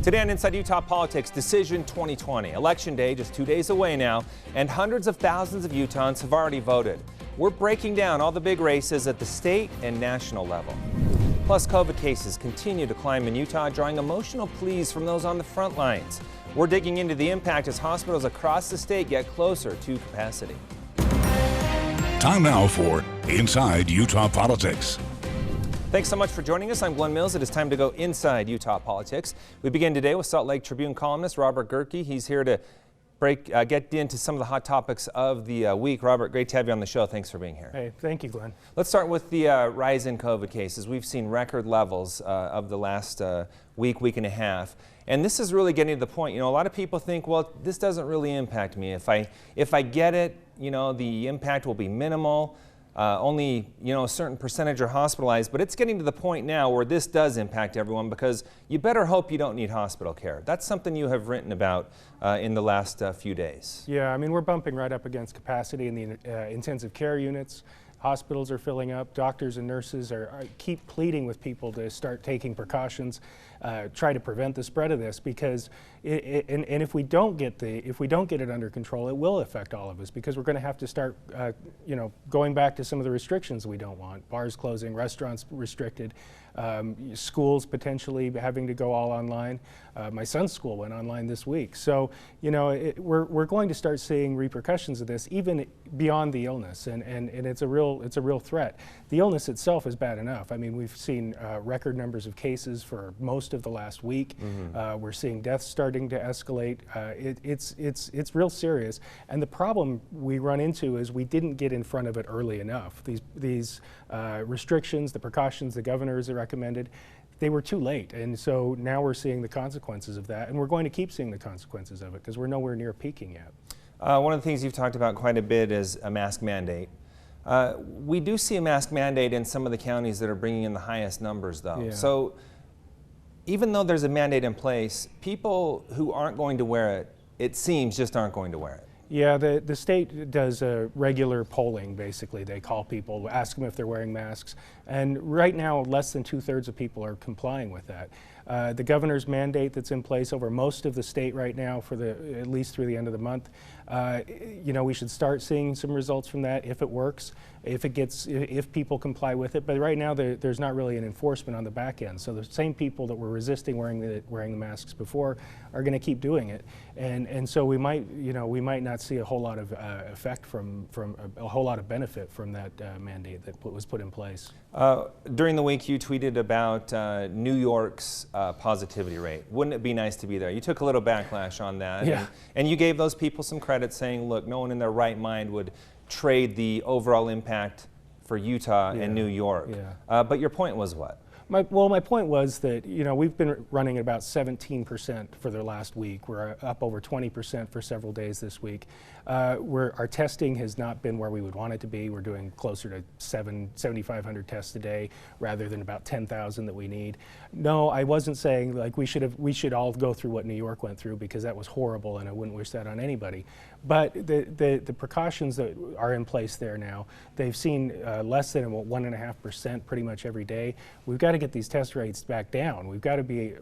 Today on Inside Utah Politics, Decision 2020. Election Day just 2 days away now, and hundreds of thousands of Utahns have already voted. We're breaking down all the big races at the state and national level. Plus, COVID cases continue to climb in Utah, drawing emotional pleas from those on the front lines. We're digging into the impact as hospitals across the state get closer to capacity. Time now for Inside Utah Politics. Thanks so much for joining us. I'm Glenn Mills. It is time to go inside Utah politics. We begin today with Salt Lake Tribune columnist Robert Gerke. He's here to get into some of the hot topics of the week. Robert, great to have you on the show. Thanks for being here. Hey, thank you, Glenn. Let's start with the rise in COVID cases. We've seen record levels of the last week and a half. And this is really getting to the point, a lot of people think, well, this doesn't really impact me. If I get it, the impact will be minimal. Only, a certain percentage are hospitalized, but it's getting to the point now where this does impact everyone because you better hope you don't need hospital care. That's something you have written about in the last few days. Yeah, I mean, we're bumping right up against capacity in the intensive care units. Hospitals are filling up. Doctors and nurses keep pleading with people to start taking precautions, try to prevent the spread of this, because if we don't get it under control, it will affect all of us, because we're going to have to start going back to some of the restrictions we don't want. Bars closing, restaurants restricted, schools potentially having to go all online. My son's school went online this week. So, we're going to start seeing repercussions of this even beyond the illness, and it's a real threat. The illness itself is bad enough. I mean, we've seen record numbers of cases for most of the last week. Mm-hmm. We're seeing deaths starting to escalate. It's real serious. And the problem we run into is we didn't get in front of it early enough. These restrictions, the precautions the governors recommended, they were too late. And so now we're seeing the consequences of that, and we're going to keep seeing the consequences of it because we're nowhere near peaking yet. One of the things you've talked about quite a bit is a mask mandate. We do see a mask mandate in some of the counties that are bringing in the highest numbers, though. Yeah. So even though there's a mandate in place, people who aren't going to wear it, it seems, just aren't going to wear it. Yeah, the state does a regular polling, basically. They call people, ask them if they're wearing masks, and right now less than 2/3 of people are complying with that. The governor's mandate that's in place over most of the state right now for at least through the end of the month, we should start seeing some results from that if it works, if people comply with it. But right now there's not really an enforcement on the back end. So the same people that were resisting wearing the masks before are going to keep doing it, and so we might not see a whole lot of effect from a whole lot of benefit from that mandate that was put in place. During the week, you tweeted about New York's positivity rate. Wouldn't it be nice to be there? You took a little backlash on that, yeah. and you gave those people some credit, saying, look, no one in their right mind would trade the overall impact for Utah and New York. Yeah. But your point was what? My point was that, we've been running at about 17% for the last week. We're up over 20% for several days this week. Our testing has not been where we would want it to be. We're doing closer to 7,500 tests a day rather than about 10,000 that we need. No, I wasn't saying like we should all go through what New York went through, because that was horrible and I wouldn't wish that on anybody. But the precautions that are in place there now, they've seen less than 1.5% pretty much every day. We've got to get these test rates back down. We've got to be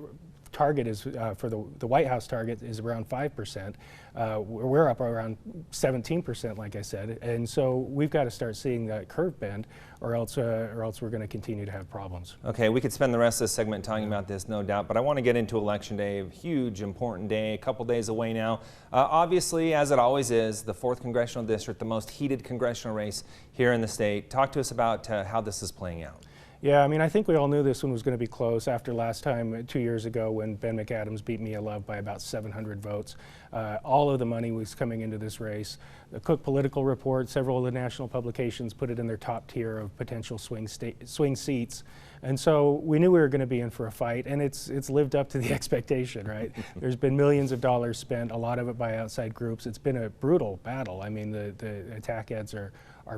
target is for the White House target is around 5%. We're up around 17%, like I said, and so we've got to start seeing that curve bend, or else we're going to continue to have problems. Okay, we could spend the rest of this segment talking about this, no doubt, but I want to get into Election Day, a huge, important day, a couple days away now. Obviously, as it always is, the 4th Congressional District, the most heated congressional race here in the state. Talk to us about how this is playing out. Yeah, I mean, I think we all knew this one was going to be close after last time 2 years ago when Ben McAdams beat Mia Love by about 700 votes. All of the money was coming into this race. The Cook Political Report, several of the national publications put it in their top tier of potential swing seats. And so we knew we were going to be in for a fight, and it's lived up to the expectation, right? There's been millions of dollars spent, a lot of it by outside groups. It's been a brutal battle. I mean, the attack ads are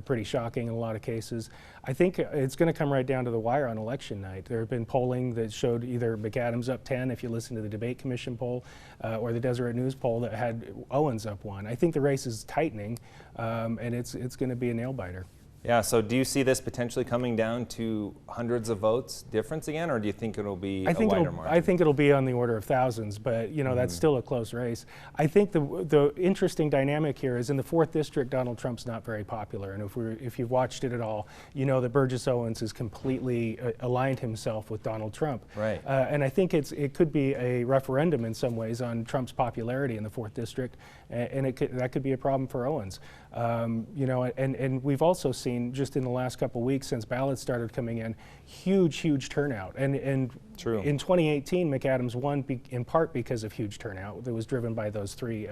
pretty shocking in a lot of cases. I think it's going to come right down to the wire on election night. There have been polling that showed either McAdams up 10 if you listen to the Debate Commission poll, or the Deseret News poll that had Owens up 1. I think the race is tightening, and it's going to be a nail biter. Yeah, so do you see this potentially coming down to hundreds of votes difference again, or do you think it'll be a wider margin? I think it'll be on the order of thousands, but that's still a close race. I think the interesting dynamic here is in the 4th District, Donald Trump's not very popular, and if you've watched it at all, you know that Burgess Owens has completely aligned himself with Donald Trump. Right. And I think it could be a referendum in some ways on Trump's popularity in the 4th District, and that could be a problem for Owens. And we've also seen just in the last couple of weeks since ballots started coming in, huge turnout. And True. In 2018, McAdams won in part because of huge turnout that was driven by those 3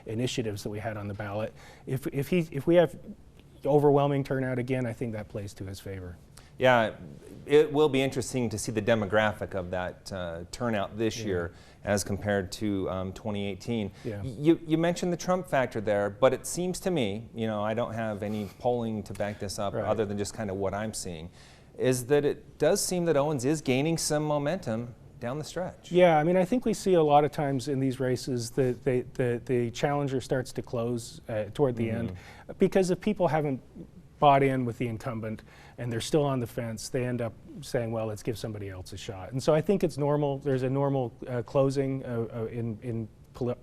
initiatives that we had on the ballot. If we have overwhelming turnout again, I think that plays to his favor. Yeah, it will be interesting to see the demographic of that turnout this year as compared to 2018. Yeah. You mentioned the Trump factor there, but it seems to me, I don't have any polling to back this up other than just kind of what I'm seeing, is that it does seem that Owens is gaining some momentum down the stretch. Yeah, I mean, I think we see a lot of times in these races that the challenger starts to close toward the end, because if people haven't bought in with the incumbent and they're still on the fence, they end up saying, well, let's give somebody else a shot. And so I think it's normal. There's a normal closing in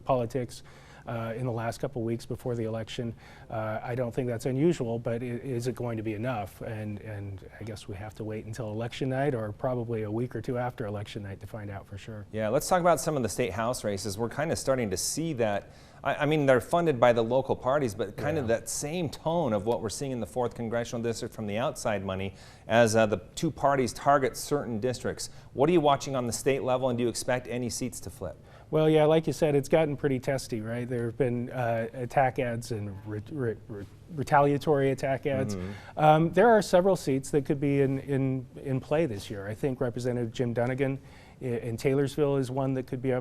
politics in the last couple of weeks before the election. I don't think that's unusual, but is it going to be enough? And I guess we have to wait until election night, or probably a week or 2 after election night, to find out for sure. Yeah, let's talk about some of the state house races. We're kind of starting to see that. I mean, they're funded by the local parties, but kind of that same tone of what we're seeing in the 4th Congressional District from the outside money as the 2 parties target certain districts. What are you watching on the state level, and do you expect any seats to flip? Well, yeah, like you said, it's gotten pretty testy, right? There have been attack ads and retaliatory attack ads. There are several seats that could be in play this year. I think Representative Jim Dunnigan in Taylorsville is one that could be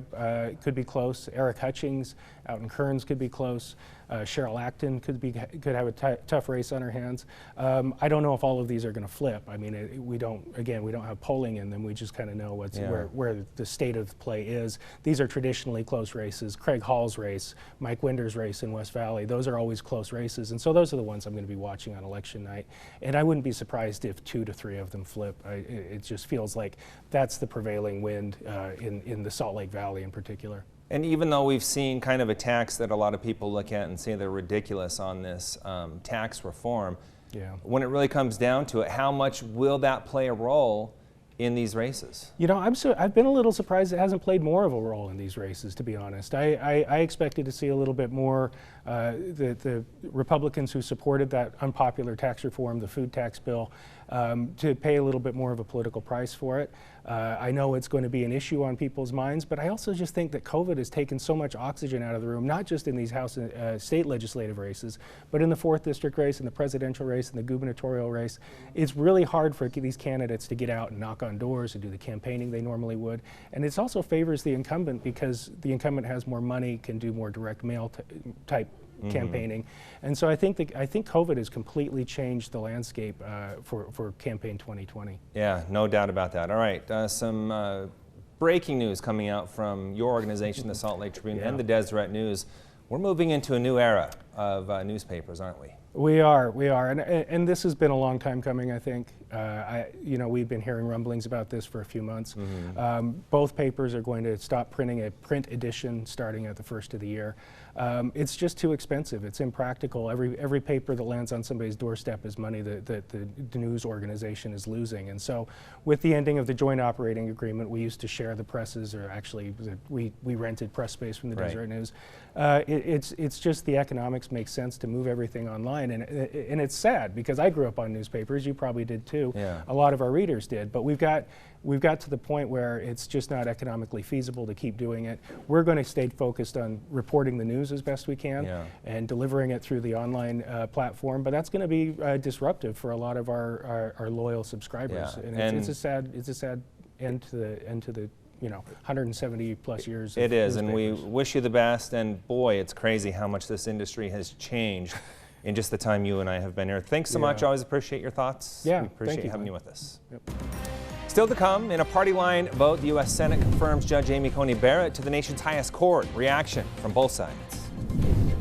could be close. Eric Hutchings out in Kearns could be close. Cheryl Acton could have a tough race on her hands. I don't know if all of these are going to flip. I mean, we don't have polling in them. We just kind of know where the state of play is. These are traditionally close races. Craig Hall's race, Mike Winder's race in West Valley, those are always close races. And so those are the ones I'm going to be watching on election night. And I wouldn't be surprised if 2 to 3 of them flip. It just feels like that's the prevailing wind in the Salt Lake Valley in particular. And even though we've seen kind of attacks that a lot of people look at and say they're ridiculous on this tax reform, when it really comes down to it, how much will that play a role in these races? I've been a little surprised it hasn't played more of a role in these races, to be honest. I expected to see a little bit more. The Republicans who supported that unpopular tax reform, the food tax bill, to pay a little bit more of a political price for it. I know it's going to be an issue on people's minds, but I also just think that COVID has taken so much oxygen out of the room, not just in these House and state legislative races, but in the 4th District race, in the presidential race, in the gubernatorial race. It's really hard for these candidates to get out and knock on doors and do the campaigning they normally would. And it also favors the incumbent because the incumbent has more money, can do more direct mail type campaigning. And so I think COVID has completely changed the landscape for campaign 2020. Yeah, no doubt about that. All right, some breaking news coming out from your organization, the Salt Lake Tribune and the Deseret News. We're moving into a new era of newspapers, aren't we? We are, and this has been a long time coming, I think. We've been hearing rumblings about this for a few months. Both papers are going to stop printing a print edition starting at the first of the year. It's just too expensive. It's impractical. Every paper that lands on somebody's doorstep is money that the news organization is losing. And so with the ending of the joint operating agreement, we used to share the presses, or actually we rented press space from the Deseret News. It's just the economics make sense to move everything online. And it's sad because I grew up on newspapers. You probably did too. Yeah. A lot of our readers did. But we've got to the point where it's just not economically feasible to keep doing it. We're going to stay focused on reporting the news as best we can and delivering it through the online platform. But that's going to be disruptive for a lot of our loyal subscribers. Yeah. And it's a sad end to the 170 plus years. It is, and we wish you the best. And boy, it's crazy how much this industry has changed in just the time you and I have been here. Thanks so much. I always appreciate your thoughts. Yeah, we appreciate you, having you with us. Yep. Still to come, in a party line vote, the U.S. Senate confirms Judge Amy Coney Barrett to the nation's highest court. Reaction from both sides.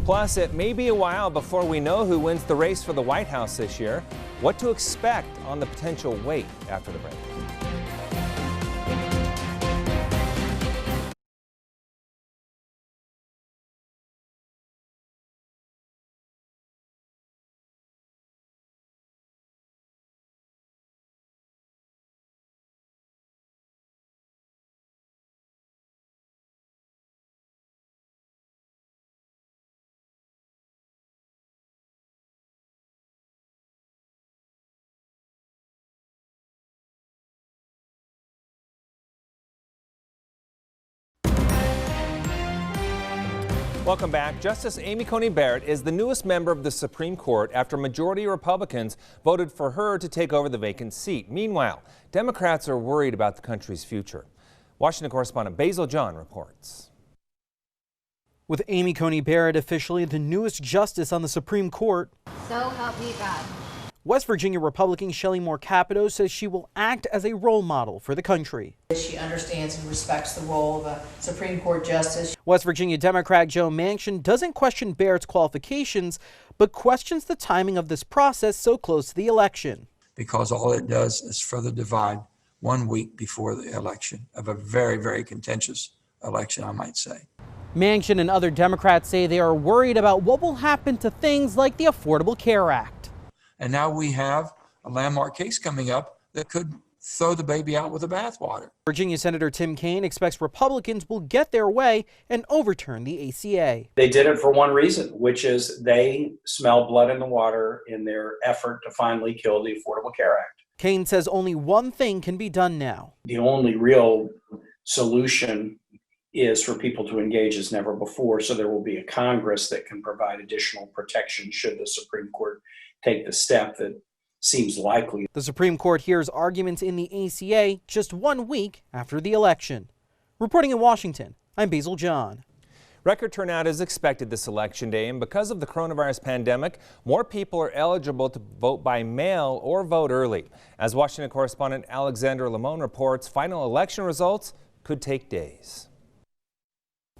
Plus, it may be a while before we know who wins the race for the White House this year. what to expect on the potential wait after the break. Welcome back. Justice Amy Coney Barrett is the newest member of the Supreme Court after majority Republicans voted for her to take over the vacant seat. Meanwhile, Democrats are worried about the country's future. Washington correspondent Basil John reports. With Amy Coney Barrett officially the newest justice on the Supreme Court, so help me God. West Virginia Republican Shelley Moore Capito says she will act as a role model for the country. She understands and respects the role of a Supreme Court justice. West Virginia Democrat Joe Manchin doesn't question Barrett's qualifications, but questions the timing of this process so close to the election. Because all it does is further divide 1 week before the election of a very, very contentious election, I might say. Manchin and other Democrats say they are worried about what will happen to things like the Affordable Care Act. And now we have a landmark case coming up that could throw the baby out with the bathwater. Virginia Senator Tim Kaine expects Republicans will get their way and overturn the ACA. They did it for one reason, which is they smell blood in the water in their effort to finally kill the Affordable Care Act. Kaine says only one thing can be done now. The only real solution is for people to engage as never before, so there will be a Congress that can provide additional protection should the Supreme Court take the step that seems likely. The Supreme Court hears arguments in the ACA just 1 week after the election. Reporting in Washington, I'm Basil John. Record turnout is expected this election day, and because of the coronavirus pandemic, more people are eligible to vote by mail or vote early. As Washington correspondent Alexandra Limon reports, final election results could take days.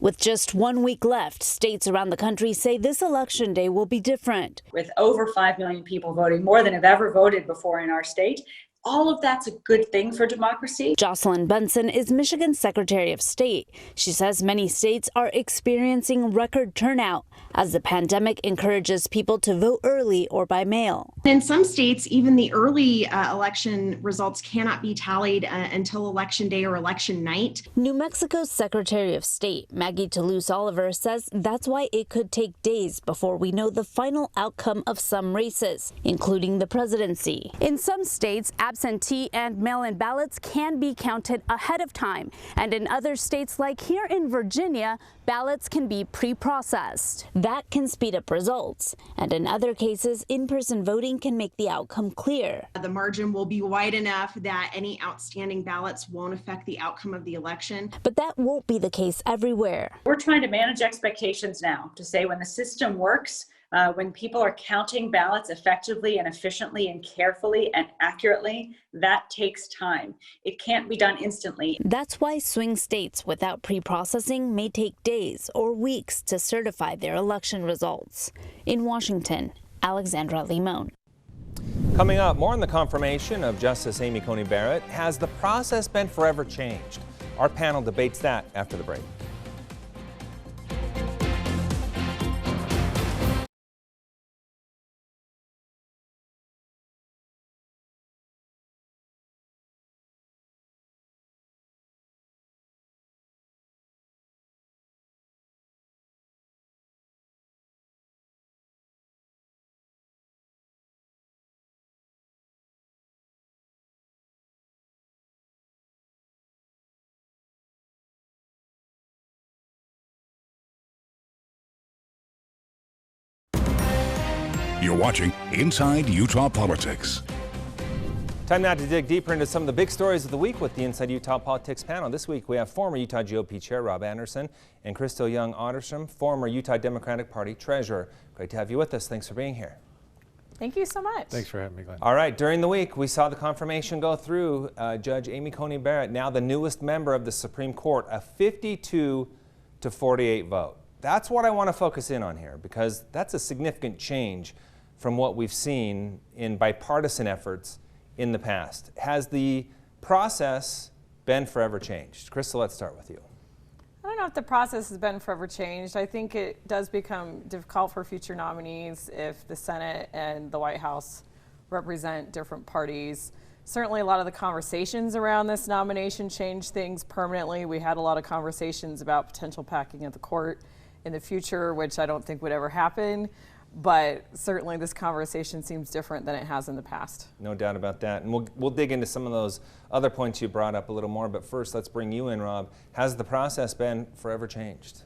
With just 1 week left, states around the country say this election day will be different. With over 5 million people voting, more than have ever voted before in our state, all of that's a good thing for democracy. Jocelyn Benson is Michigan's Secretary of State. She says many states are experiencing record turnout as the pandemic encourages people to vote early or by mail. In some states, even the early election results cannot be tallied until election day or election night. New Mexico's Secretary of State, Maggie Toulouse Oliver, says that's why it could take days before we know the final outcome of some races, including the presidency. In some states, absentee and mail-in ballots can be counted ahead of time. And in other states, like here in Virginia, ballots can be pre-processed. That can speed up results. And in other cases, in-person voting can make the outcome clear. The margin will be wide enough that any outstanding ballots won't affect the outcome of the election. But that won't be the case everywhere. We're trying to manage expectations now to say when the system works, when people are counting ballots effectively and efficiently and carefully and accurately, that takes time. It can't be done instantly. That's why swing states without pre-processing may take days or weeks to certify their election results. In Washington, Alexandra Limon. Coming up, more on the confirmation of Justice Amy Coney Barrett. Has the process been forever changed? Our panel debates that after the break. You're watching Inside Utah Politics. Time now to dig deeper into some of the big stories of the week with the Inside Utah Politics panel. This week we have former Utah GOP Chair Rob Anderson and Crystal Young Otterstrom, former Utah Democratic Party Treasurer. Great to have you with us. Thanks for being here. Thank you so much. Thanks for having me, Glenn. All right, during the week we saw the confirmation go through. Judge Amy Coney Barrett, now the newest member of the Supreme Court, a 52-48 vote. That's what I want to focus in on here because that's a significant change from what we've seen in bipartisan efforts in the past. Has the process been forever changed? Crystal, let's start with you. I don't know if the process has been forever changed. I think it does become difficult for future nominees if the Senate and the White House represent different parties. Certainly a lot of the conversations around this nomination changed things permanently. We had a lot of conversations about potential packing of the court in the future, which I don't think would ever happen. But certainly this conversation seems different than it has in the past. No doubt about that. And we'll dig into some of those other points you brought up a little more. But first, let's bring you in, Rob. Has the process been forever changed?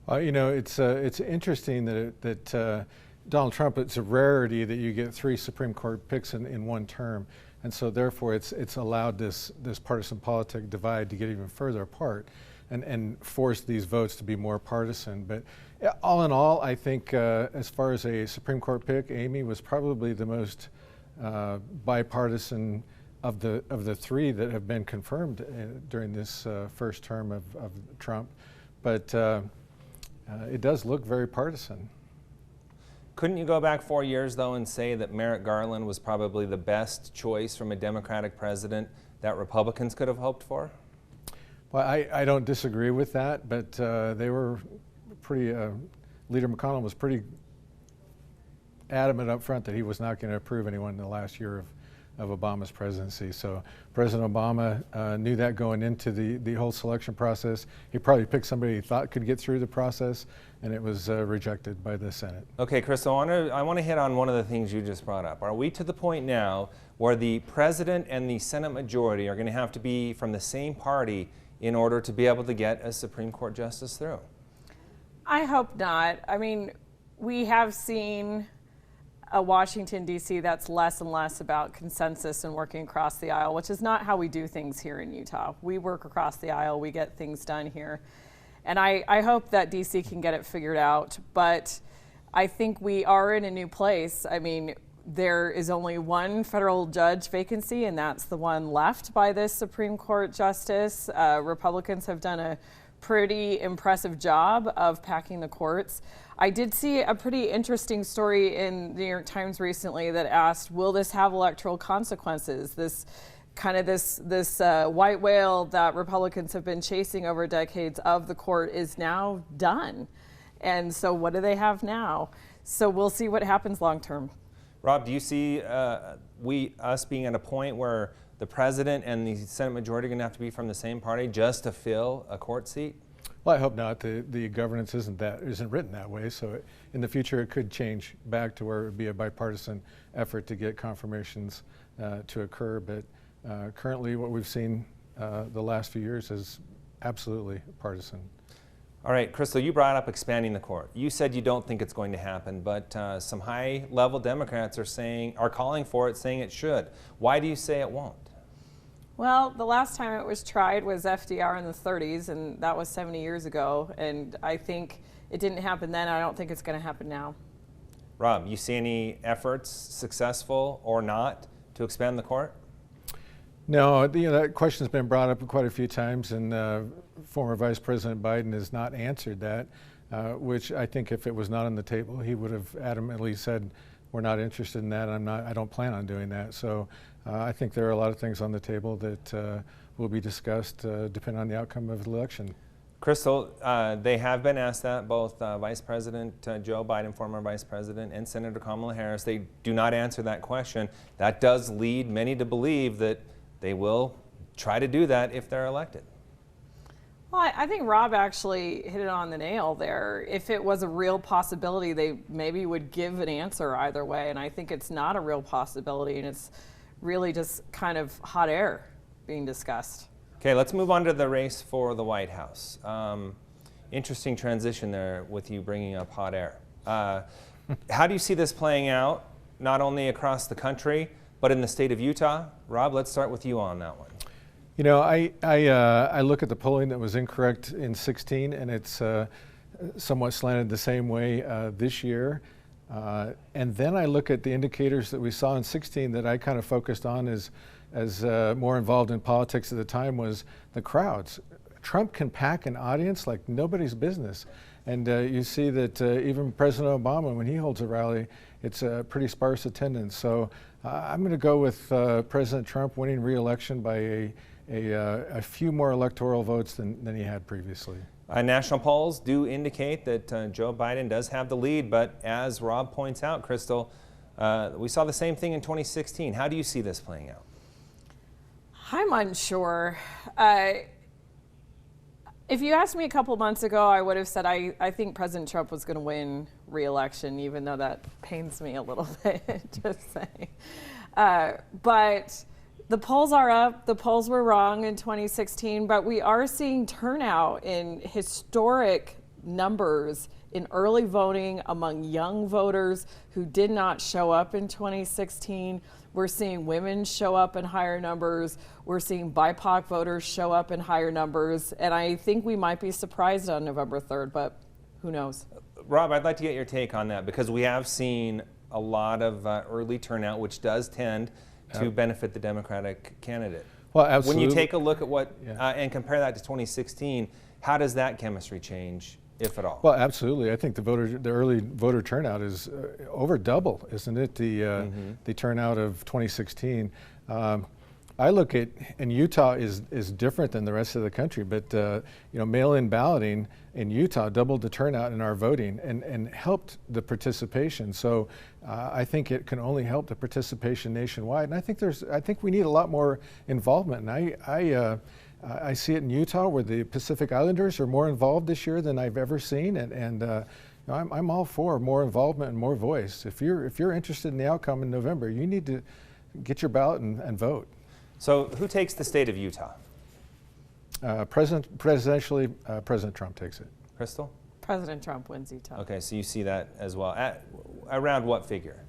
You know, it's interesting that Donald Trump, it's a rarity that you get 3 Supreme Court picks in one term. And so therefore it's allowed this partisan politic divide to get even further apart and force these votes to be more partisan. But all in all, I think as far as a Supreme Court pick, Amy was probably the most bipartisan of the 3 that have been confirmed during this first term of Trump. But it does look very partisan. Couldn't you go back 4 years, though, and say that Merrick Garland was probably the best choice from a Democratic president that Republicans could have hoped for? Well, I don't disagree with that, but they were pretty, Leader McConnell was pretty adamant up front that he was not going to approve anyone in the last year of Obama's presidency. So President Obama knew that going into the whole selection process. He probably picked somebody he thought could get through the process, and it was rejected by the Senate. Okay, Crystal, I want to hit on one of the things you just brought up. Are we to the point now where the president and the Senate majority are going to have to be from the same party in order to be able to get a Supreme Court justice through? I hope not. I mean, we have seen a Washington, D.C. that's less and less about consensus and working across the aisle, which is not how we do things here in Utah. We work across the aisle, we get things done here. And I hope that D.C. can get it figured out, but I think we are in a new place. I mean, there is only one federal judge vacancy, and that's the one left by this Supreme Court justice. Republicans have done a pretty impressive job of packing the courts. I did see a pretty interesting story in the New York Times recently that asked, will this have electoral consequences? This white whale that Republicans have been chasing over decades of the court is now done. And so what do they have now? So we'll see what happens long term. Rob, do you see us being at a point where the president and the Senate majority are going to have to be from the same party just to fill a court seat? Well, I hope not. The governance isn't written that way. So in the future, it could change back to where it would be a bipartisan effort to get confirmations to occur. But currently, what we've seen the last few years is absolutely partisan. All right, Crystal, you brought up expanding the court. You said you don't think it's going to happen, but some high-level Democrats are calling for it, saying it should. Why do you say it won't? Well, the last time it was tried was FDR in the 30s, and that was 70 years ago. And I think it didn't happen then. I don't think it's going to happen now. Rob, you see any efforts, successful or not, to expand the court? No, that question's been brought up quite a few times, and former Vice President Biden has not answered that, which I think if it was not on the table, he would have adamantly said, we're not interested in that, I don't plan on doing that. So I think there are a lot of things on the table that will be discussed depending on the outcome of the election. Crystal, they have been asked that, both Vice President Joe Biden, former Vice President, and Senator Kamala Harris. They do not answer that question. That does lead many to believe that they will try to do that if they're elected. Well, I think Rob actually hit it on the nail there. If it was a real possibility, they maybe would give an answer either way. And I think it's not a real possibility, and it's really just kind of hot air being discussed. Okay, let's move on to the race for the White House. Interesting transition there with you bringing up hot air. How do you see this playing out, not only across the country, but in the state of Utah? Rob, let's start with you on that one. You know, I look at the polling that was incorrect in 16, and it's somewhat slanted the same way this year. And then I look at the indicators that we saw in 16 that I kind of focused on as more involved in politics at the time was the crowds. Trump can pack an audience like nobody's business. And you see that even President Obama, when he holds a rally, it's a pretty sparse attendance. So I'm going to go with President Trump winning re-election by a few more electoral votes than he had previously. National polls do indicate that Joe Biden does have the lead, but as Rob points out, Crystal, we saw the same thing in 2016. How do you see this playing out? I'm unsure. If you asked me a couple months ago, I would have said I think President Trump was going to win re-election, even though that pains me a little bit, just saying. But the polls are up. The polls were wrong in 2016, but we are seeing turnout in historic numbers in early voting among young voters who did not show up in 2016. We're seeing women show up in higher numbers. We're seeing BIPOC voters show up in higher numbers. And I think we might be surprised on November 3rd, but who knows? Rob, I'd like to get your take on that because we have seen a lot of early turnout, which does tend to benefit the Democratic candidate. Well, absolutely. When you take a look at what, and compare that to 2016, how does that chemistry change, if at all? Well, absolutely. I think the early voter turnout is over double, isn't it? The turnout of 2016. I look at, and Utah is different than the rest of the country, but mail-in balloting in Utah doubled the turnout in our voting and helped the participation. So I think it can only help the participation nationwide. And I think we need a lot more involvement. And I see it in Utah where the Pacific Islanders are more involved this year than I've ever seen, and I'm all for more involvement and more voice. If you're interested in the outcome in November, you need to get your ballot and vote. So who takes the state of Utah? Presidentially, President Trump takes it. Crystal? President Trump wins Utah. Okay, so you see that as well. Around what figure?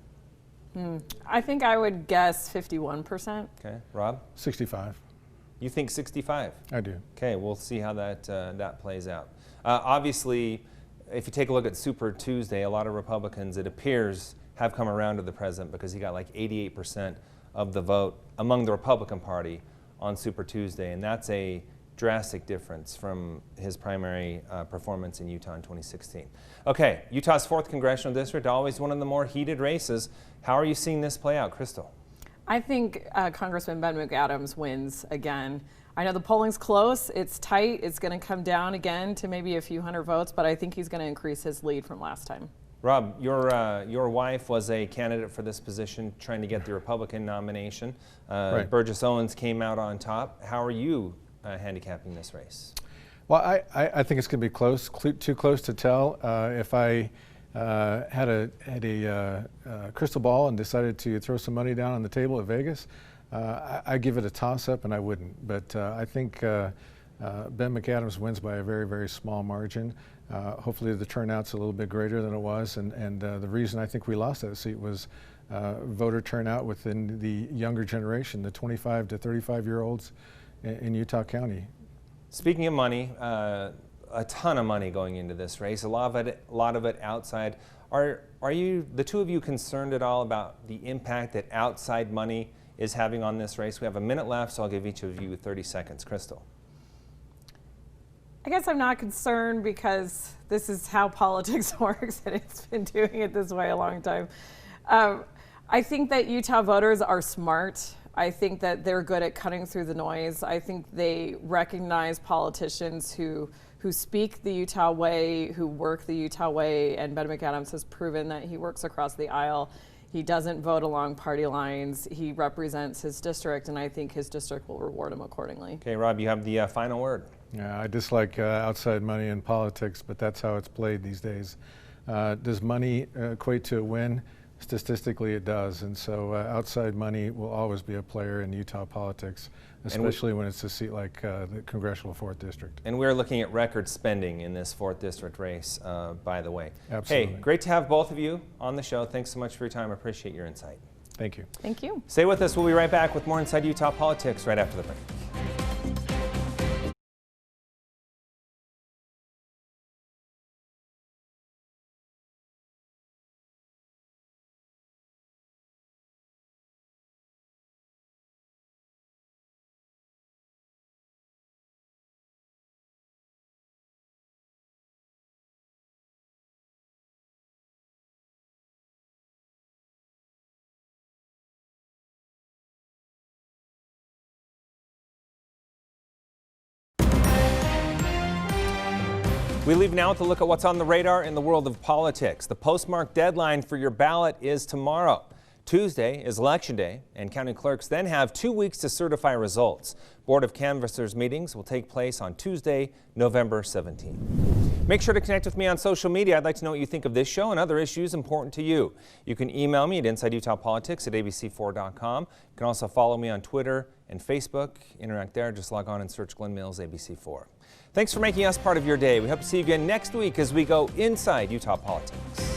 I think I would guess 51%. Okay, Rob? 65. You think 65? I do. Okay, we'll see how that plays out. Obviously, if you take a look at Super Tuesday, a lot of Republicans, it appears, have come around to the president because he got like 88% of the vote among the Republican Party on Super Tuesday, and that's a drastic difference from his primary performance in Utah in 2016. Okay, Utah's 4th Congressional District, always one of the more heated races. How are you seeing this play out, Crystal? I think Congressman Ben McAdams wins again. I know the polling's close, it's tight, it's going to come down again to maybe a few hundred votes, but I think he's going to increase his lead from last time. Rob, your wife was a candidate for this position, trying to get the Republican nomination. Right. Burgess Owens came out on top. How are you handicapping this race? Well, I think it's going to be close, too close to tell. If I had a crystal ball and decided to throw some money down on the table at Vegas, I'd give it a toss-up, and I wouldn't. But I think Ben McAdams wins by a very, very small margin. Hopefully the turnout's a little bit greater than it was, and the reason I think we lost that seat was voter turnout within the younger generation, the 25 to 35-year-olds in Utah County. Speaking of money, a ton of money going into this race, a lot of it outside. Are you, the two of you, concerned at all about the impact that outside money is having on this race? We have a minute left, so I'll give each of you 30 seconds. Crystal. I guess I'm not concerned because this is how politics works, and it's been doing it this way a long time. I think that Utah voters are smart. I think that they're good at cutting through the noise. I think they recognize politicians who speak the Utah way, who work the Utah way, and Ben McAdams has proven that he works across the aisle. He doesn't vote along party lines. He represents his district, and I think his district will reward him accordingly. Okay, Rob, you have the final word. Yeah, I dislike outside money in politics, but that's how it's played these days. Does money equate to a win? Statistically, it does, and so outside money will always be a player in Utah politics, especially when it's a seat like the Congressional 4th District. And we're looking at record spending in this 4th District race, by the way. Absolutely. Hey, great to have both of you on the show. Thanks so much for your time. I appreciate your insight. Thank you. Thank you. Stay with us. We'll be right back with more Inside Utah Politics right after the break. We leave now with a look at what's on the radar in the world of politics. The postmark deadline for your ballot is tomorrow. Tuesday is Election Day, and county clerks then have 2 weeks to certify results. Board of Canvassers meetings will take place on Tuesday, November 17th. Make sure to connect with me on social media. I'd like to know what you think of this show and other issues important to you. You can email me at InsideUtahPolitics@abc4.com. You can also follow me on Twitter and Facebook. Interact there. Just log on and search Glenn Mills ABC4. Thanks for making us part of your day. We hope to see you again next week as we go inside Utah politics.